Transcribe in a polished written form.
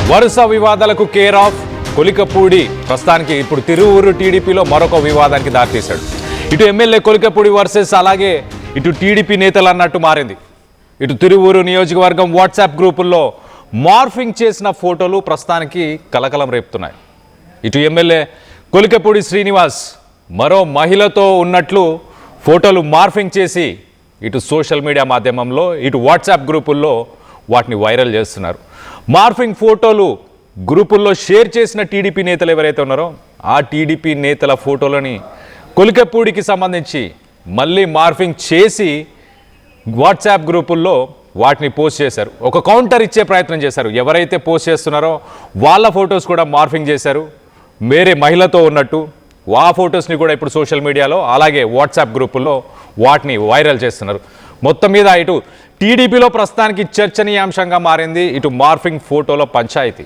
వరుస వివాదాలకు care of Kolikapudi ప్రస్తుతానికి ఇప్పుడు తిరువూరు టీడీపీలో మరొక వివాదానికి దారితీశాడు. ఇటు ఎమ్మెల్యే కొలికపూడి వర్సెస్ అలాగే ఇటు టీడీపీ నేతలు అన్నట్టు మారింది. ఇటు తిరువూరు నియోజకవర్గం వాట్సాప్ గ్రూపుల్లో మార్ఫింగ్ చేసిన ఫోటోలు ప్రస్తుతానికి కలకలం రేపుతున్నాయి. ఇటు ఎమ్మెల్యే కొలికపూడి శ్రీనివాస్ మరో మహిళతో ఉన్నట్లు ఫోటోలు మార్ఫింగ్ చేసి ఇటు సోషల్ మీడియా మాధ్యమంలో ఇటు వాట్సాప్ గ్రూపుల్లో వాటిని వైరల్ చేస్తున్నారు. మార్ఫింగ్ ఫోటోలు గ్రూపుల్లో షేర్ చేసిన టీడీపీ నేతలు ఎవరైతే ఉన్నారో ఆ టీడీపీ నేతల ఫోటోలని కొలికపూడికి సంబంధించి మళ్ళీ మార్ఫింగ్ చేసి వాట్సాప్ గ్రూపుల్లో వాటిని పోస్ట్ చేశారు. ఒక కౌంటర్ ఇచ్చే ప్రయత్నం చేశారు. ఎవరైతే పోస్ట్ చేస్తున్నారో వాళ్ళ ఫొటోస్ కూడా మార్ఫింగ్ చేశారు. వేరే మహిళతో ఉన్నట్టు ఆ ఫొటోస్ని కూడా ఇప్పుడు సోషల్ మీడియాలో అలాగే వాట్సాప్ గ్రూపుల్లో వాటిని వైరల్ చేస్తున్నారు. మొత్తం మీద ఇటు టీడీపీలో ప్రస్తుతానికి చర్చనీయాంశంగా మారింది ఇటు మార్ఫింగ్ ఫోటోలో పంచాయతీ.